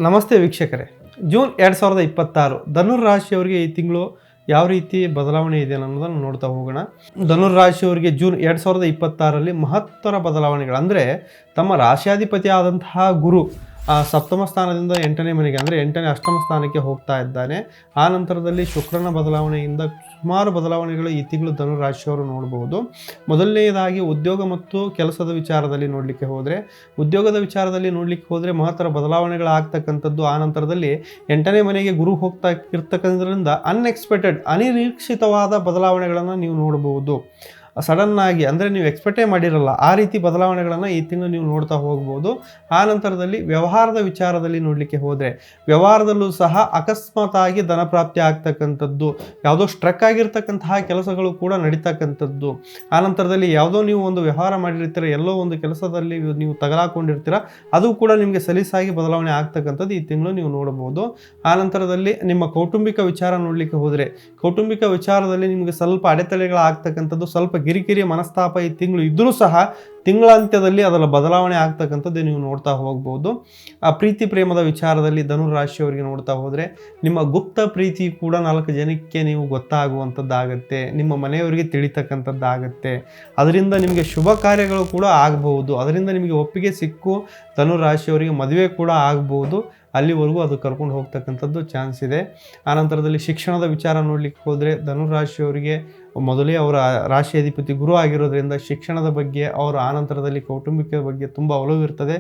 ನಮಸ್ತೆ ವೀಕ್ಷಕರೇ. ಜೂನ್ 2026 ಧನುರ್ ರಾಶಿಯವರಿಗೆ ಈ ತಿಂಗಳು ಯಾವ ರೀತಿ ಬದಲಾವಣೆ ಇದೆ ಅನ್ನೋದನ್ನು ನೋಡ್ತಾ ಹೋಗೋಣ. ಧನುರ್ ರಾಶಿಯವರಿಗೆ ಜೂನ್ 2026ರಲ್ಲಿ ಮಹತ್ತರ ಬದಲಾವಣೆಗಳು ಅಂದರೆ ತಮ್ಮ ರಾಶಿಯಾಧಿಪತಿ ಆದಂತಹ ಗುರು ಸಪ್ತಮ ಸ್ಥಾನದಿಂದ 8ನೇ ಮನೆಗೆ ಅಂದರೆ 8ನೇ ಅಷ್ಟಮ ಸ್ಥಾನಕ್ಕೆ ಹೋಗ್ತಾ ಇದ್ದಾನೆ. ಆ ನಂತರದಲ್ಲಿ ಶುಕ್ರನ ಬದಲಾವಣೆಯಿಂದ ಸುಮಾರು ಬದಲಾವಣೆಗಳು ಈ ತಿಂಗಳು ಧನುರ್ ರಾಶಿಯವರು ನೋಡಬಹುದು. ಮೊದಲನೆಯದಾಗಿ ಉದ್ಯೋಗ ಮತ್ತು ಕೆಲಸದ ವಿಚಾರದಲ್ಲಿ ನೋಡಲಿಕ್ಕೆ ಹೋದರೆ ಮಹತ್ತರ ಬದಲಾವಣೆಗಳಾಗ್ತಕ್ಕಂಥದ್ದು. ಆ ನಂತರದಲ್ಲಿ 8ನೇ ಮನೆಗೆ ಗುರು ಹೋಗ್ತಾ ಇರ್ತಕ್ಕಂಥದ್ರಿಂದ ಅನಿರೀಕ್ಷಿತವಾದ ಬದಲಾವಣೆಗಳನ್ನು ನೀವು ನೋಡಬಹುದು. ಸಡನ್ನಾಗಿ ಅಂದರೆ ನೀವು ಎಕ್ಸ್ಪೆಕ್ಟೇ ಮಾಡಿರಲ್ಲ ಆ ರೀತಿ ಬದಲಾವಣೆಗಳನ್ನು ಈ ತಿಂಗಳು ನೀವು ನೋಡ್ತಾ ಹೋಗ್ಬೋದು. ಆ ನಂತರದಲ್ಲಿ ವ್ಯವಹಾರದ ವಿಚಾರದಲ್ಲಿ ನೋಡಲಿಕ್ಕೆ ಹೋದರೆ ವ್ಯವಹಾರದಲ್ಲೂ ಸಹ ಅಕಸ್ಮಾತಾಗಿ ಧನಪ್ರಾಪ್ತಿ ಆಗ್ತಕ್ಕಂಥದ್ದು, ಯಾವುದೋ ಸ್ಟ್ರಕ್ ಆಗಿರ್ತಕ್ಕಂತಹ ಕೆಲಸಗಳು ಕೂಡ ನಡೀತಕ್ಕಂಥದ್ದು. ಆ ನಂತರದಲ್ಲಿ ಯಾವುದೋ ನೀವು ಒಂದು ವ್ಯವಹಾರ ಮಾಡಿರ್ತೀರ, ಎಲ್ಲೋ ಒಂದು ಕೆಲಸದಲ್ಲಿ ನೀವು ತಗಲಾಕೊಂಡಿರ್ತೀರ, ಅದು ಕೂಡ ನಿಮಗೆ ಸಲೀಸಾಗಿ ಬದಲಾವಣೆ ಆಗ್ತಕ್ಕಂಥದ್ದು ಈ ತಿಂಗಳು ನೀವು ನೋಡಬಹುದು. ಆ ನಂತರದಲ್ಲಿ ನಿಮ್ಮ ಕೌಟುಂಬಿಕ ವಿಚಾರ ನೋಡಲಿಕ್ಕೆ ಹೋದರೆ ಕೌಟುಂಬಿಕ ವಿಚಾರದಲ್ಲಿ ನಿಮಗೆ ಸ್ವಲ್ಪ ಅಡೆತಡೆಗಳಾಗ್ತಕ್ಕಂಥದ್ದು, ಸ್ವಲ್ಪ ಕಿರಿಕಿರಿ ಮನಸ್ತಾಪ ಈ ತಿಂಗಳು ಇದ್ದರೂ ಸಹ ತಿಂಗಳಾಂತ್ಯದಲ್ಲಿ ಅದರ ಬದಲಾವಣೆ ಆಗ್ತಕ್ಕಂಥದ್ದು ನೀವು ನೋಡ್ತಾ ಹೋಗ್ಬೋದು. ಆ ಪ್ರೀತಿ ಪ್ರೇಮದ ವಿಚಾರದಲ್ಲಿ ಧನುರ್ ರಾಶಿಯವರಿಗೆ ನೋಡ್ತಾ ಹೋದರೆ ನಿಮ್ಮ ಗುಪ್ತ ಪ್ರೀತಿ ಕೂಡ 4 ಜನಕ್ಕೆ ನೀವು ಗೊತ್ತಾಗುವಂಥದ್ದಾಗತ್ತೆ, ನಿಮ್ಮ ಮನೆಯವರಿಗೆ ತಿಳಿತಕ್ಕಂಥದ್ದಾಗತ್ತೆ. ಅದರಿಂದ ನಿಮಗೆ ಶುಭ ಕಾರ್ಯಗಳು ಕೂಡ ಆಗಬಹುದು, ಅದರಿಂದ ನಿಮಗೆ ಒಪ್ಪಿಗೆ ಸಿಕ್ಕು ಧನುರ್ ರಾಶಿಯವರಿಗೆ ಮದುವೆ ಕೂಡ ಆಗಬಹುದು. ಅಲ್ಲಿವರೆಗೂ ಅದು ಕರ್ಕೊಂಡು ಹೋಗ್ತಕ್ಕಂಥದ್ದು ಚಾನ್ಸ್ ಇದೆ. ಆನಂತರದಲ್ಲಿ ಶಿಕ್ಷಣದ ವಿಚಾರ ನೋಡಲಿಕ್ಕೆ ಹೋದರೆ ಧನುರ್ ರಾಶಿಯವರಿಗೆ ಮೊದಲೇ ಅವರ ರಾಶಿ ಅಧಿಪತಿ ಗುರು ಆಗಿರೋದ್ರಿಂದ ಶಿಕ್ಷಣದ ಬಗ್ಗೆ ಅವರ ಆನಂತರದಲ್ಲಿ ಕೌಟುಂಬಿಕ ಬಗ್ಗೆ ತುಂಬ ಒಲವು ಇರ್ತದೆ.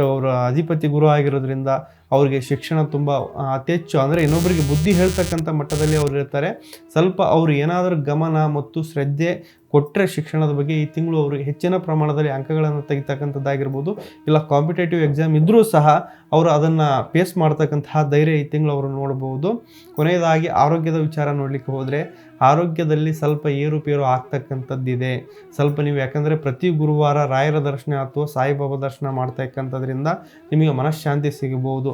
ಅವರ ಅಧಿಪತಿ ಗುರು ಆಗಿರೋದ್ರಿಂದ ಅವರಿಗೆ ಶಿಕ್ಷಣ ತುಂಬ ಅತಿ ಹೆಚ್ಚು ಅಂದರೆ ಇನ್ನೊಬ್ಬರಿಗೆ ಬುದ್ಧಿ ಹೇಳ್ತಕ್ಕಂಥ ಮಟ್ಟದಲ್ಲಿ ಅವರು ಇರ್ತಾರೆ. ಸ್ವಲ್ಪ ಅವರು ಏನಾದರೂ ಗಮನ ಮತ್ತು ಶ್ರದ್ಧೆ ಕೊಟ್ಟರೆ ಶಿಕ್ಷಣದ ಬಗ್ಗೆ ಈ ತಿಂಗಳು ಅವರು ಹೆಚ್ಚಿನ ಪ್ರಮಾಣದಲ್ಲಿ ಅಂಕಗಳನ್ನು ತೆಗಿತಕ್ಕಂಥದ್ದಾಗಿರ್ಬೋದು. ಇಲ್ಲ ಕಾಂಪಿಟೇಟಿವ್ ಎಕ್ಸಾಮ್ ಇದ್ದರೂ ಸಹ ಅವರು ಅದನ್ನು ಫೇಸ್ ಮಾಡ್ತಕ್ಕಂತಹ ಧೈರ್ಯ ಈ ತಿಂಗಳು ಅವರು ನೋಡಬಹುದು. ಕೊನೆಯದಾಗಿ ಆರೋಗ್ಯದ ವಿಚಾರ ನೋಡಲಿಕ್ಕೆ ಹೋದರೆ ಆರೋಗ್ಯದಲ್ಲಿ ಸ್ವಲ್ಪ ಏರುಪೇರು ಆಗ್ತಕ್ಕಂಥದ್ದಿದೆ. ಸ್ವಲ್ಪ ನೀವು ಯಾಕಂದರೆ ಪ್ರತಿ ಗುರುವಾರ ರಾಯರ ದರ್ಶನ ಅಥವಾ ಸಾಯಿಬಾಬಾ ದರ್ಶನ ಮಾಡ್ತಕ್ಕಂಥದ್ರಿಂದ ನಿಮಗೆ ಮನಃಶಾಂತಿ ಸಿಗಬಹುದು.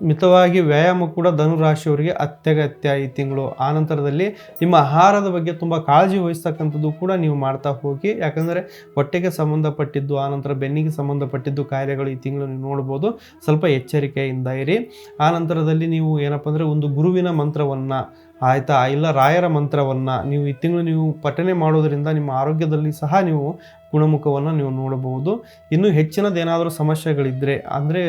ಮಿತವಾಗಿ ವ್ಯಾಯಾಮ ಕೂಡ ಧನುರಾಶಿಯವರಿಗೆ ಅತ್ಯಗತ್ಯ ಈ ತಿಂಗಳು. ಆ ನಂತರದಲ್ಲಿ ನಿಮ್ಮ ಆಹಾರದ ಬಗ್ಗೆ ತುಂಬ ಕಾಳಜಿ ವಹಿಸ್ತಕ್ಕಂಥದ್ದು ಕೂಡ ನೀವು ಮಾಡ್ತಾ ಹೋಗಿ, ಯಾಕಂದರೆ ಹೊಟ್ಟೆಗೆ ಸಂಬಂಧಪಟ್ಟಿದ್ದು ಆನಂತರ ಬೆನ್ನಿಗೆ ಸಂಬಂಧಪಟ್ಟಿದ್ದು ಕಾಯಿಲೆಗಳು ಈ ತಿಂಗಳು ನೀವು ನೋಡ್ಬೋದು. ಸ್ವಲ್ಪ ಎಚ್ಚರಿಕೆಯಿಂದ ಇರಿ. ಆ ನಂತರದಲ್ಲಿ ನೀವು ಏನಪ್ಪ ಅಂದರೆ ಒಂದು ಗುರುವಿನ ಮಂತ್ರವನ್ನು ಆಯಿತಾ, ಇಲ್ಲ ರಾಯರ ಮಂತ್ರವನ್ನು ನೀವು ಈ ತಿಂಗಳು ನೀವು ಪಠನೆ ಮಾಡೋದರಿಂದ ನಿಮ್ಮ ಆರೋಗ್ಯದಲ್ಲಿ ಸಹ ನೀವು ಗುಣಮುಖವನ್ನು ನೀವು ನೋಡಬಹುದು. ಇನ್ನೂ ಹೆಚ್ಚಿನದೇನಾದರೂ ಸಮಸ್ಯೆಗಳಿದ್ದರೆ ಅಂದರೆ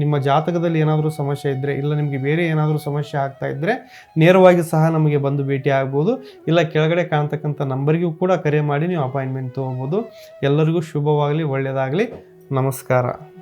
ನಿಮ್ಮ ಜಾತಕದಲ್ಲಿ ಏನಾದರೂ ಸಮಸ್ಯೆ ಇದ್ದರೆ, ಇಲ್ಲ ನಿಮಗೆ ಬೇರೆ ಏನಾದರೂ ಸಮಸ್ಯೆ ಆಗ್ತಾ ಇದ್ದರೆ ನೇರವಾಗಿ ಸಹ ನಮಗೆ ಬಂದು ಭೇಟಿ ಆಗ್ಬೋದು. ಇಲ್ಲ ಕೆಳಗಡೆ ಕಾಣ್ತಕ್ಕಂಥ ನಂಬರಿಗೂ ಕೂಡ ಕರೆ ಮಾಡಿ ನೀವು ಅಪಾಯಿಂಟ್ಮೆಂಟ್ ತೊಗೋಬೋದು. ಎಲ್ಲರಿಗೂ ಶುಭವಾಗಲಿ, ಒಳ್ಳೆಯದಾಗಲಿ. ನಮಸ್ಕಾರ.